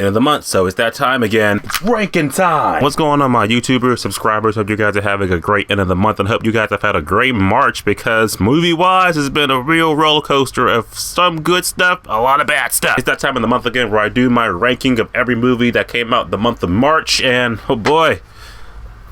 end of the month, so it's that time again. It's ranking time. What's going on, my YouTubers, subscribers? Hope you guys are having a great end of the month, and hope you guys have had a great March, because movie-wise, it's been a real roller coaster of some good stuff, a lot of bad stuff. It's that time of the month again where I do my ranking of every movie that came out the month of March, and oh boy,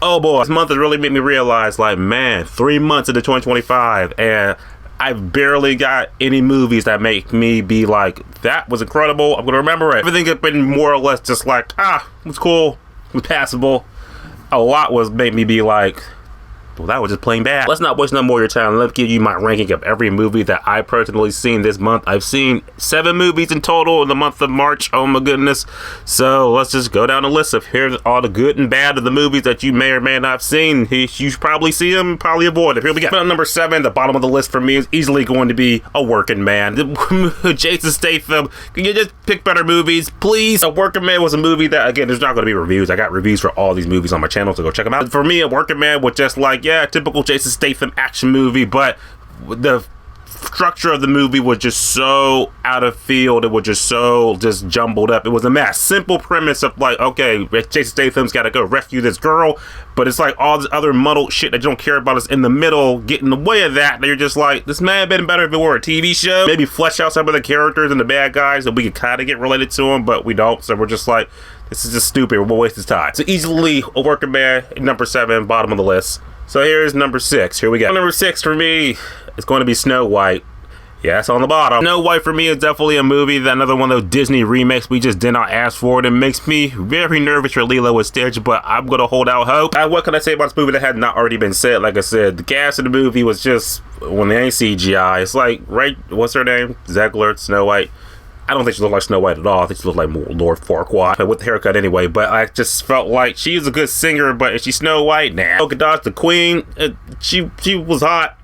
this month has really made me realize, like, man, 3 months into 2025, and I've barely got any movies that make me be like, that was incredible, I'm gonna remember it. Everything has been more or less just like, it was cool, it was passable. A lot was made me be like, well, that was just plain bad. Let's not waste no more of your time. Let's give you my ranking of every movie that I personally seen this month. I've seen 7 movies in total in the month of March. Oh my goodness. So let's just go down the list of here's all the good and bad of the movies that you may or may not have seen. You should probably see them, probably avoid it. Here we go. Number 7, the bottom of the list for me is easily going to be A Working Man. Jason Statham. Can you just pick better movies, please? A Working Man was a movie that, again, there's not going to be reviews. I got reviews for all these movies on my channel, so go check them out. For me, A Working Man was just like, yeah, typical Jason Statham action movie, but the structure of the movie was just so out of field. It was just so jumbled up. It was a mess. Simple premise of like, okay, Jason Statham's got to go rescue this girl, but it's like all this other muddled shit that you don't care about is in the middle, get in the way of that. And you're just like, this may have been better if it were a TV show. Maybe flesh out some of the characters and the bad guys that we could kind of get related to them, but we don't. So we're just like, this is just stupid. We'll waste his time. So easily A Working Man, number 7, bottom of the list. So here's number 6. Here we go. Number 6 for me is going to be Snow White. Yeah, it's on the bottom. Snow White for me is definitely a movie, that another one of those Disney remakes we just did not ask for. It makes me very nervous for Lilo and Stitch, but I'm going to hold out hope. What can I say about this movie that had not already been said? Like I said, the cast of the movie was just, when they ain't CGI, it's like, right, what's her name? Zegler, Snow White. I don't think she looked like Snow White at all. I think she looked like more Lord Farquaad, with the haircut anyway. But I just felt like she is a good singer, but is she Snow White? Nah. Polka Dots, the Queen, she was hot.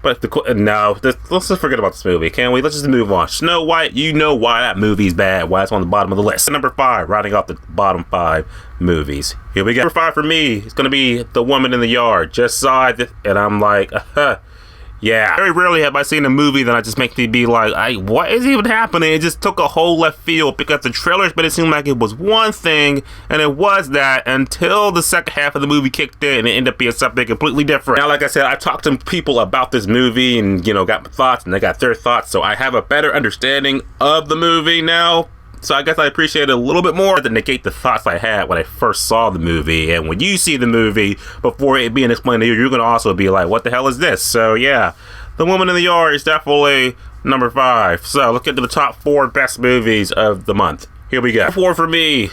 But no, let's just forget about this movie, can we? Let's just move on. Snow White, you know why that movie's bad, why it's on the bottom of the list. Number 5, rounding off the bottom 5 movies. Here we go. Number 5 for me, it's gonna be The Woman in the Yard. Just saw it, and I'm like, yeah. Very rarely have I seen a movie that I just make me be like, what is even happening? It just took a whole left field, because the trailers made it seem like it was one thing, and it was that, until the second half of the movie kicked in and it ended up being something completely different. Now, like I said, I talked to people about this movie and, got my thoughts, and they got their thoughts, so I have a better understanding of the movie now. So I guess I appreciate it a little bit more to negate the thoughts I had when I first saw the movie. And when you see the movie, before it being explained to you, you're going to also be like, what the hell is this? So yeah, The Woman in the Yard is definitely number 5. So let's get to the top 4 best movies of the month. Here we go. 4 for me,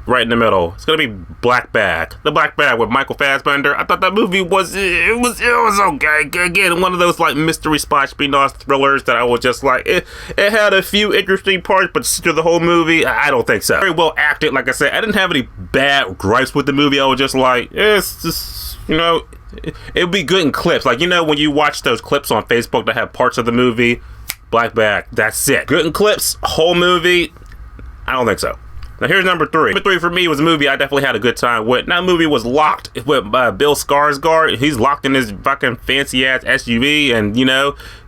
right in the middle. It's going to be Black Bag. The Black Bag with Michael Fassbender. I thought that movie was okay. Again, one of those like mystery spy espionage thrillers that I was just like, it had a few interesting parts, but through the whole movie, I don't think so. Very well acted. Like I said, I didn't have any bad gripes with the movie. I was just like, it's just, it would be good in clips. Like, when you watch those clips on Facebook that have parts of the movie, Black Bag, that's it. Good in clips, whole movie, I don't think so. Now here's number 3. Number 3 for me was a movie I definitely had a good time with. That movie was Locked with Bill Skarsgård. He's locked in his fucking fancy ass SUV, and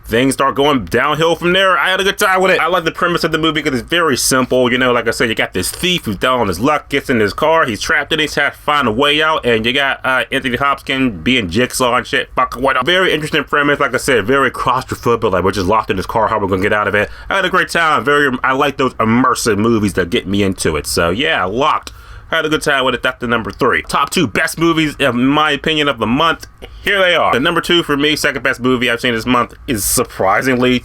things start going downhill from there. I had a good time with it. I like the premise of the movie because it's very simple. Like I said, you got this thief who's down on his luck, gets in his car, he's trapped in it, he's has to find a way out, and you got Anthony Hopkins being Jigsaw and shit. Fucking what? Very interesting premise. Like I said, very claustrophobic. Like, we're just locked in this car. How are we gonna get out of it? I had a great time. I like those immersive movies that get me into it. So yeah, Locked. I had a good time with it. That's the number 3. Top 2 best movies, in my opinion, of the month. Here they are. The number 2 for me, second best movie I've seen this month, is surprisingly,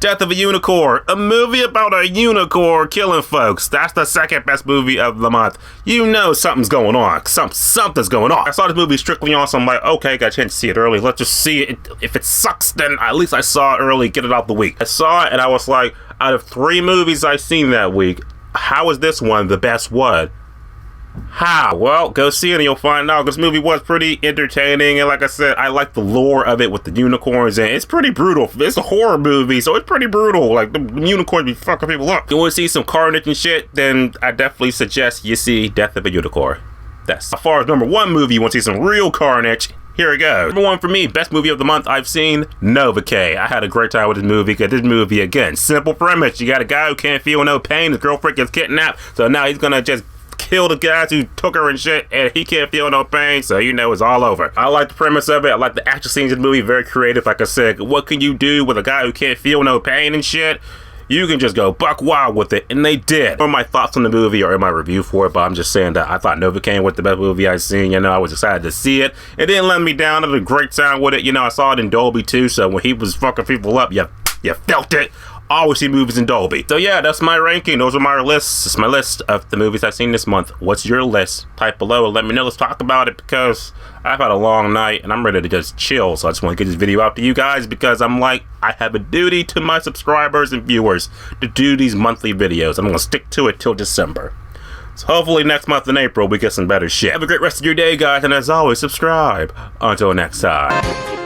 Death of a Unicorn. A movie about a unicorn killing folks. That's the second best movie of the month. Something's going on. Something's going on. I saw this movie strictly on, so I'm like, okay, got a chance to see it early. Let's just see it. If it sucks, then at least I saw it early, get it out the week. I saw it, and I was like, out of 3 movies I've seen that week, how is this one the best one? How? Well, go see it and you'll find out. This movie was pretty entertaining, and like I said, I like the lore of it with the unicorns, and it's pretty brutal. It's a horror movie, so it's pretty brutal. Like, the unicorns be fucking people up. If you want to see some carnage and shit, then I definitely suggest you see Death of a Unicorn. As far as number 1 movie, you want to see some real carnage, Here we go. Number 1 for me, best movie of the month I've seen, Novocaine. I had a great time with this movie because this movie, again, simple premise. You got a guy who can't feel no pain. His girlfriend gets kidnapped, so now he's gonna just kill the guys who took her and shit, and he can't feel no pain, so you know it's all over. I like the premise of it. I like the action scenes in the movie. Very creative. Like I said, what can you do with a guy who can't feel no pain and shit? You can just go buck wild with it, and they did. Or my thoughts on the movie or in my review for it, but I'm just saying that I thought Novocaine was the best movie I've seen. You know, I was excited to see it. It didn't let me down. I had a great time with it. You know, I saw it in Dolby too, so when he was fucking people up, you felt it. Always see movies in Dolby. So yeah, that's my ranking. Those are my lists. It's my list of the movies I've seen this month. What's your list? Type below and let me know. Let's talk about it because I've had a long night and I'm ready to just chill. So I just want to get this video out to you guys because I'm like, I have a duty to my subscribers and viewers to do these monthly videos. I'm going to stick to it till December. So hopefully next month in April we get some better shit. Have a great rest of your day, guys, and as always, subscribe. Until next time.